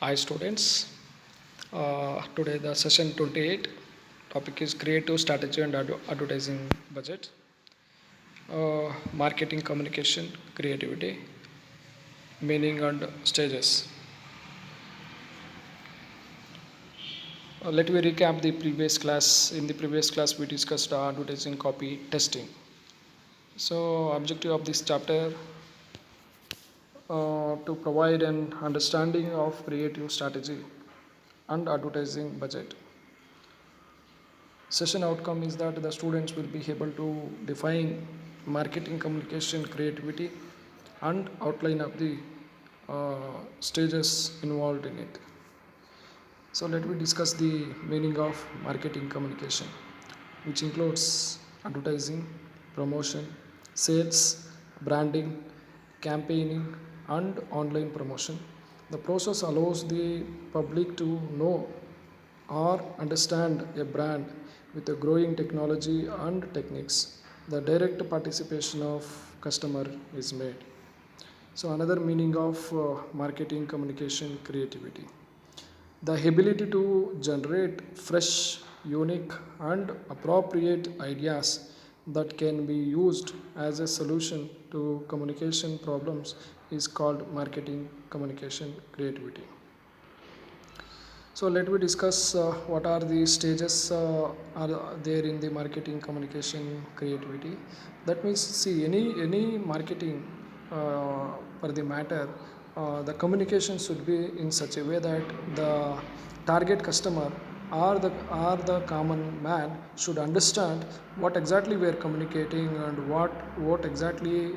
Hi students, today the session 28 topic is creative strategy and advertising budget, marketing communication creativity, meaning and stages. Let me recap the previous class. In the previous class we discussed advertising copy testing. So objective of this chapter to provide an understanding of creative strategy and advertising budget. Session outcome is that the students will be able to define marketing communication creativity and outline of the stages involved in it. So let me discuss the meaning of marketing communication, which includes advertising, promotion, sales, branding, campaigning, and online promotion. The process allows the public to know or understand a brand with a growing technology and techniques. The direct participation of customer is made. So another meaning of marketing communication creativity, the ability to generate fresh, unique, and appropriate ideas that can be used as a solution to communication problems is called marketing communication creativity. So let me discuss what are the stages are there in the marketing communication creativity. That means, see, any marketing for the matter, the communication should be in such a way that the target customer or the common man should understand what exactly we are communicating and what exactly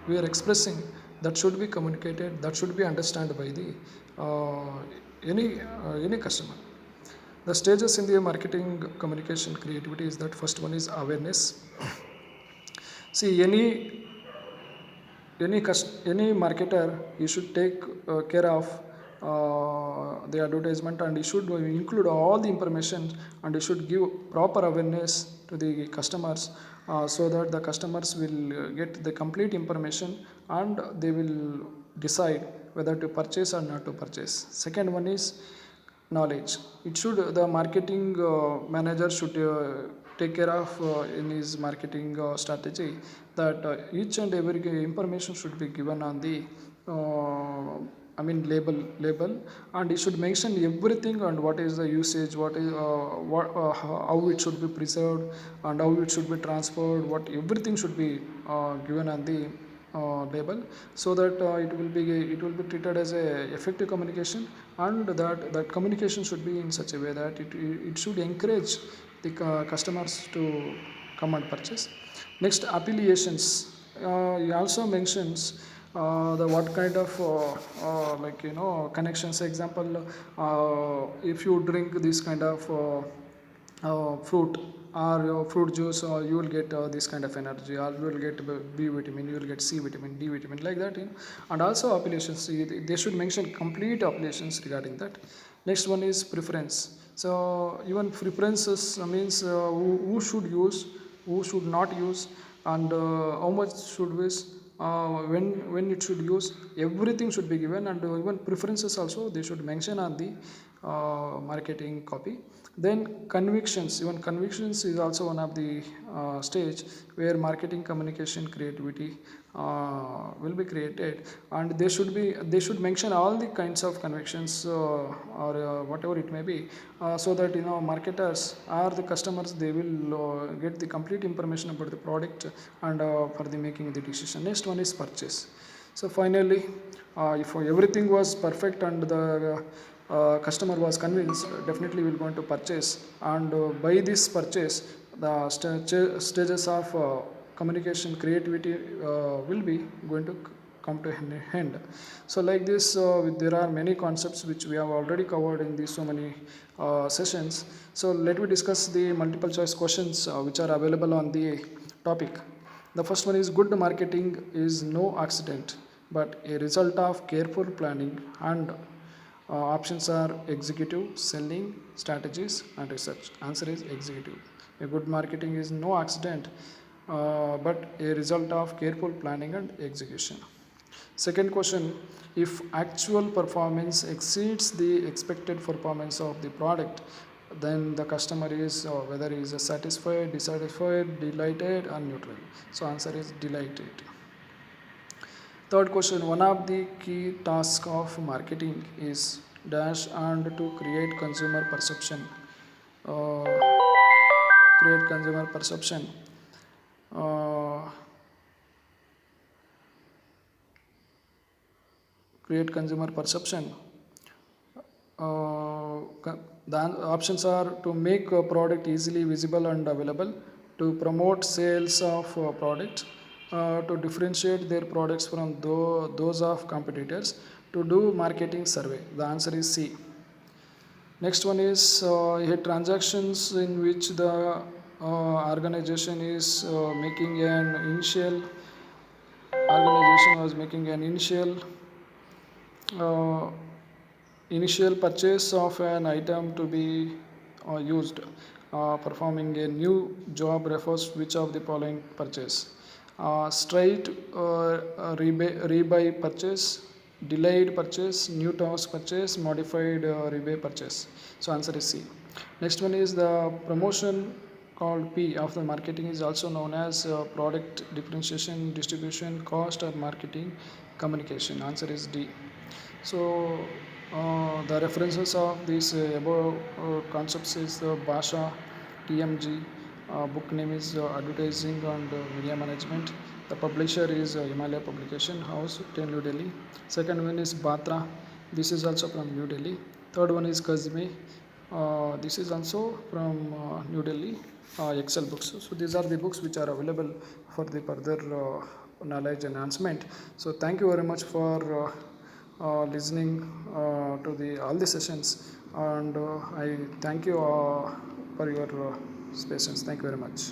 we are expressing, that should be communicated, that should be understood by the any customer. The stages in the marketing communication creativity is that first one is awareness. See, any marketer, he should take care of the advertisement, and he should include all the information, and he should give proper awareness to the customers, so that the customers will get the complete information and they will decide whether to purchase or not to purchase. Second one is knowledge. It should, the marketing manager should take care of in his marketing strategy, that each and every information should be given on the label, and he should mention everything, and what is the usage, what is how it should be preserved, and how it should be transferred, what everything should be given on the label, so that it will be treated as a effective communication, and that communication should be in such a way that it should encourage the customers to come and purchase. Next, affiliations. He also mentions the what kind of connections. Example, if you drink this kind of fruit or your fruit juice, or you will get this kind of energy, or you will get B vitamin, you will get C vitamin, D vitamin, like that, and also appellations. They should mention complete appellations regarding that. Next one is preference. So even preferences means who should use, who should not use, and how much should use, when it should use, everything should be given, and even preferences also they should mention on the marketing copy. Then convictions, even convictions is also one of the stage where marketing communication creativity will be created, and they should mention all the kinds of convictions, or whatever it may be, so that marketers or the customers, they will get the complete information about the product, and for the making the decision. Next one is purchase. So finally, if everything was perfect and the customer was convinced, definitely will going to purchase, and by this purchase, the stages of communication creativity will be going to come to an end. So like this, there are many concepts which we have already covered in these so many sessions. So let me discuss the multiple choice questions which are available on the topic. The first one is, good marketing is no accident but a result of careful planning, and options are executive, selling, strategies, and research. Answer is executive. A good marketing is no accident but a result of careful planning and execution. Second question, if actual performance exceeds the expected performance of the product, then the customer is whether he is satisfied, dissatisfied, delighted, or neutral. So answer is delighted. Third question, one of the key tasks of marketing is dash and to Uh, create consumer perception. Uh, create consumer perception. The options are to make a product easily visible and available, to promote sales of products, to differentiate their products from those of competitors, to do marketing survey. The answer is C. Next one is transactions in which the organization is making an initial organization was making an uh, initial purchase of an item to be used. Performing a new job refers which of the following purchase? Straight rebuy purchase, delayed purchase, new task purchase, modified rebate purchase. So answer is C. Next one is the promotion called P of the marketing is also known as product differentiation, distribution, cost, or marketing communication. Answer is D. So the references of these above concepts is the Basha, TMG, book name is Advertising and Media Management. The publisher is Himalaya Publication House, 10 New Delhi. Second one is Batra. This is also from New Delhi. Third one is Kazmi. This is also from New Delhi. Excel books. So these are the books which are available for the further knowledge enhancement. So thank you very much for listening to the all the sessions, and I thank you for your patience. Thank you very much.